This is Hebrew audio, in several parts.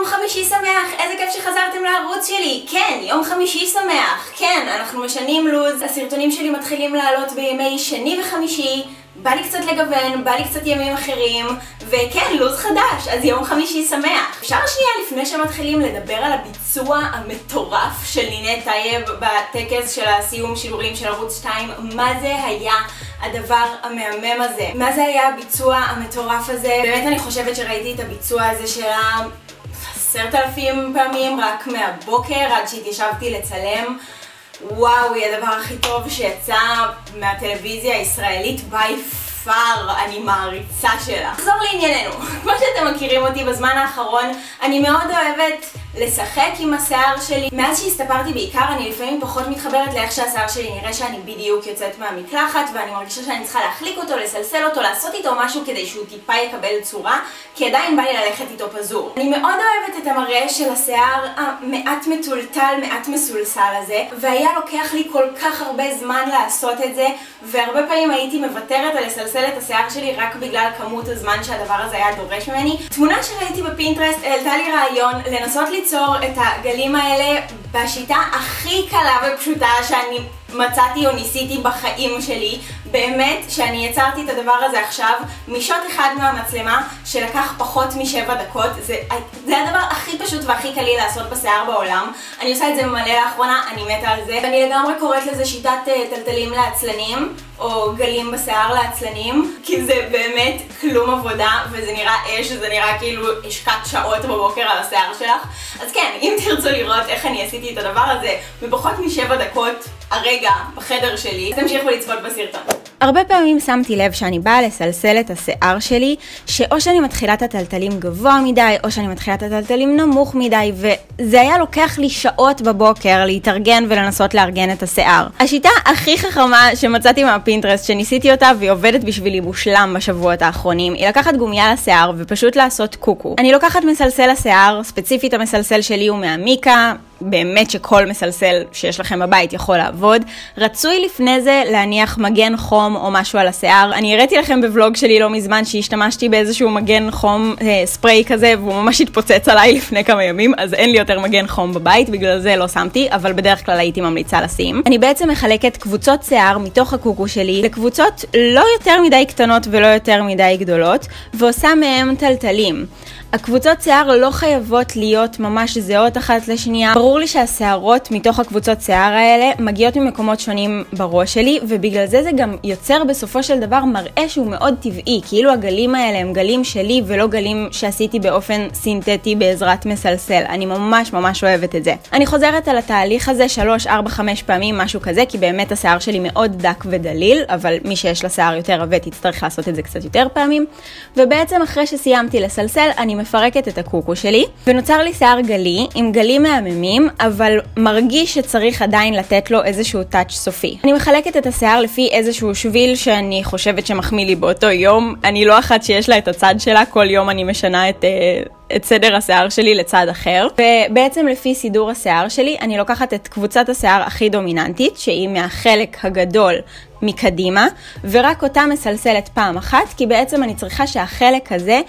חמישי שמח, איזה כיף שחזרתם לערוץ שלי. כן, יום חמישי שמח. כן, אנחנו משנים לוז, הסרטונים שלי מתחילים לעלות בימי שני וחמישי. בא לי קצת לגוון, בא לי קצת ימים אחרים, וכן, לוז חדש, אז יום חמישי שמח. אפשר שנייה לפני שמתחילים לדבר על הביצוע המטורף של לינת טייב בטקס של הסיום שידורים של ערוץ 2, מה זה היה הדבר המהמם הזה? מה זה היה הביצוע המטורף הזה? באמת אני חושבת שראיתי את הביצוע הזה שלה 10,000 פעמים רק מהבוקר עד שהתיישבתי לצלם. וואו, היא הדבר הכי טוב שיצא מהטלוויזיה הישראלית by far, אני מעריצה שלה. נחזור לענייננו. כמו שאתם מכירים אותי בזמן האחרון, אני מאוד אוהבת לשחק עם השיער שלי. מאז שהסתפרתי בעיקר, אני לפעמים פחות מתחברת לאיך שהשיער שלי נראה שאני בדיוק יוצאת מהמקלחת, ואני מרגישה שאני צריכה להחליק אותו, לסלסל אותו, לעשות איתו משהו כדי שהוא טיפה יקבל צורה, כי עדיין בא לי ללכת איתו פזור. אני מאוד אוהבת את המראה של השיער המעט מטולטל, מעט מסולסל הזה, והיה לוקח לי כל כך הרבה זמן לעשות את זה, והרבה פעמים הייתי מוותרת על לסלסל את השיער שלי רק בגלל כמות הזמן שהדבר הזה היה דורש ממני. תמונה שראיתי בפינטרסט העלתה לי רעיון לנסות ליצור את הגלים האלה בשיטה הכי קלה ופשוטה שאני מצאתי או ניסיתי בחיים שלי. באמת שאני יצרתי את הדבר הזה עכשיו משוט אחד מהמצלמה שלקח פחות מ7 דקות. זה הדבר הכי פשוט והכי קלי לעשות בשיער בעולם. אני עושה את זה מלא לאחרונה, אני מתה על זה. ואני לגמרי קוראת לזה שיטת טלטלים לעצלנים או גלים בשיער לעצלנים, כי זה באמת כלום עבודה וזה נראה זה נראה כאילו השקעת שעות בבוקר על השיער שלך. אז כן, אם תרצו לראות איך אני עשיתי את הדבר הזה בפחות מ7 דקות הרגע בחדר שלי, אז תמשיכו לצפות בסרטון. הרבה פעמים שמתי לב שאני באה לסלסל את השיער שלי, שאו שאני מתחילה את הטלטלים גבוה מדי, או שאני מתחילה את הטלטלים נמוך מדי, וזה היה לוקח לי שעות בבוקר להתארגן ולנסות לארגן את השיער. השיטה הכי חכמה שמצאתי מהפינטרסט, שניסיתי אותה והיא עובדת בשבילי מושלם בשבועות האחרונים, היא לקחת גומיה לשיער ופשוט לעשות קוקו. אני לוקחת מסלסל לשיער, ספציפית המסלסל שלי הוא מהמיקה, באמת שכל מסלסל שיש לכם בבית יכול לעבוד. רצוי לפני זה להניח מגן חום או משהו על השיער. אני הראיתי לכם בוולוג שלי לא מזמן שהשתמשתי באיזשהו מגן חום ספרי כזה, והוא ממש התפוצץ עליי לפני כמה ימים, אז אין לי יותר מגן חום בבית, בגלל זה לא שמתי, אבל בדרך כלל הייתי ממליצה לשים. אני בעצם מחלקת קבוצות שיער מתוך הקוקו שלי לקבוצות לא יותר מדי קטנות ולא יותר מדי גדולות, ועושה מהם טלטלים. הקבוצות שיער לא חייבות להיות ממש זהות אחת לשנייה. ברור לי שהשיערות מתוך הקבוצות שיער האלה מגיעות ממקומות שונים בראש שלי, ובגלל זה גם יוצר בסופו של דבר מראה שהוא מאוד טבעי, כאילו הגלים האלה הם גלים שלי ולא גלים שעשיתי באופן סינתטי בעזרת מסלסל. אני ממש ממש אוהבת את זה. אני חוזרת על התהליך הזה 3, 4, 5 פעמים, משהו כזה, כי באמת השיער שלי מאוד דק ודליל, אבל מי שיש לה שיער יותר עבה תצטרך לעשות את זה קצת יותר פעמים. ובעצם אחרי שסיימתי לסלסל, אני מפרקת את הקוקו שלי, ונוצר לי שיער גלי, עם גלים מהממים, אבל מרגיש שצריך עדיין לתת לו איזשהו טאץ' סופי. אני מחלקת את השיער לפי איזשהו שביל שאני חושבת שמחמיא לי באותו יום. אני לא אחת שיש לה את הצד שלה, כל יום אני משנה את סדר השיער שלי לצד אחר. ובעצם לפי סידור השיער שלי, אני לוקחת את קבוצת השיער הכי דומיננטית, שהיא מהחלק הגדול מקדימה, ורק אותה מסלסלת פעם אחת, כי בעצם אני צריכה שהחלק הזה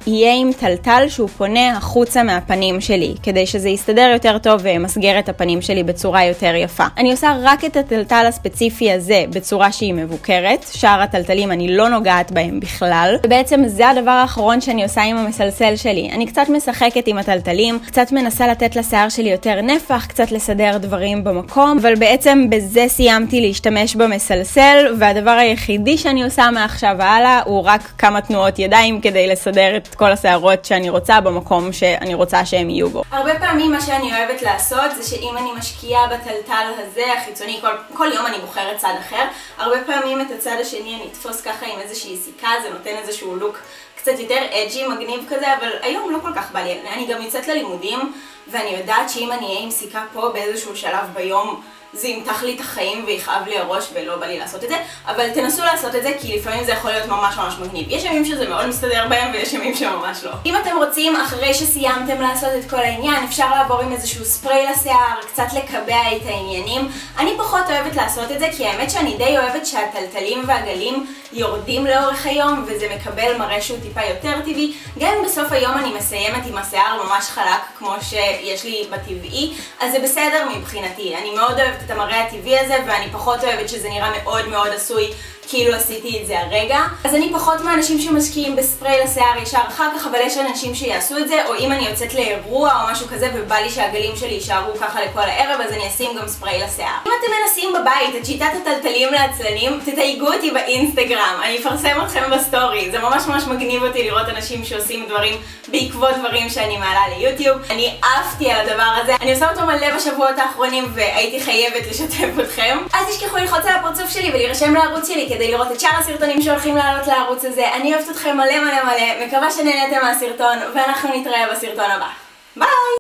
יהיה עם טלטל שהוא פונה החוצה מהפנים שלי, כדי שזה יסתדר יותר טוב ומסגר את הפנים שלי בצורה יותר יפה. אני עושה רק את הטלטל הספציפי הזה בצורה שהיא מבוקרת, שאר הטלטלים אני לא נוגעת בהם בכלל, ובעצם זה הדבר האחרון שאני עושה עם המסלסל שלי. אני קצת משחקת עם הטלטלים, קצת מנסה לתת לשיער שלי יותר נפח, קצת לסדר דברים במקום, אבל בעצם בזה סיימתי להשתמש במסלסל, והדבר היחידי שאני עושה מעכשיו והלאה הוא רק כמה תנועות ידיים כדי לסדר את כל השערות שאני רוצה במקום שאני רוצה שהם יהיו בו. הרבה פעמים מה שאני אוהבת לעשות זה שאם אני משקיעה בטלטל הזה החיצוני, כל יום אני בוחרת צד אחר, הרבה פעמים את הצד השני אני אתפוס ככה עם איזושהי סיכה, זה נותן איזשהו לוק קצת יותר אג'י, מגניב כזה, אבל היום לא כל כך בא לי. אני גם יוצאת ללימודים, ואני יודעת שאם אני אהיה עם סיכה פה באיזשהו שלב ביום, זה ימתח לי את החיים ויכאב לי הראש ולא בא לי לעשות את זה, אבל תנסו לעשות את זה כי לפעמים זה יכול להיות ממש ממש מגניב. יש ימים שזה מאוד מסתדר בהם ויש ימים שממש לא. אם אתם רוצים, אחרי שסיימתם לעשות את כל העניין, אפשר לעבור עם איזשהו ספרי לשיער, קצת לקבע את העניינים. אני פחות אוהבת לעשות את זה כי האמת שאני די אוהבת שהטלטלים והגלים יורדים לאורך היום וזה מקבל מראה שהוא טיפה יותר טבעי. גם אם בסוף היום אני מסיימת עם השיער ממש חלק כמו שיש לי בטבעי, אז זה בסדר מבחינתי. אני מאוד אוהבת את המראה הטבעי הזה ואני פחות אוהבת שזה נראה מאוד מאוד עשוי כאילו עשיתי את זה הרגע. אז אני פחות מהאנשים שמשקיעים בספרי לשיער ישר אחר כך, אבל יש אנשים שיעשו את זה, או אם אני יוצאת לאירוע או משהו כזה ובא לי שהגלים שלי יישארו ככה לכל הערב, אז אני אשים גם ספרי לשיער. אם אתם מנסים בבית את שיטת הטלטלים לעצלנים, תתייגו אותי באינסטגרם, אני אפרסם אתכם בסטורי. זה ממש ממש מגניב אותי לראות אנשים שעושים דברים בעקבות דברים שאני מעלה ליוטיוב. אני עפתי על הדבר הזה, אני עושה אותו מלא בשבועות האחרונים והייתי חייבת לשתף אתכם. אז תשכחו ללחוץ על הפרצוף שלי ולהירשם לערוץ שלי כדי לראות את שאר הסרטונים שהולכים לעלות לערוץ הזה. אני אוהבת אתכם מלא מלא מלא, מקווה שנהנתם מהסרטון ואנחנו נתראה בסרטון הבא. ביי!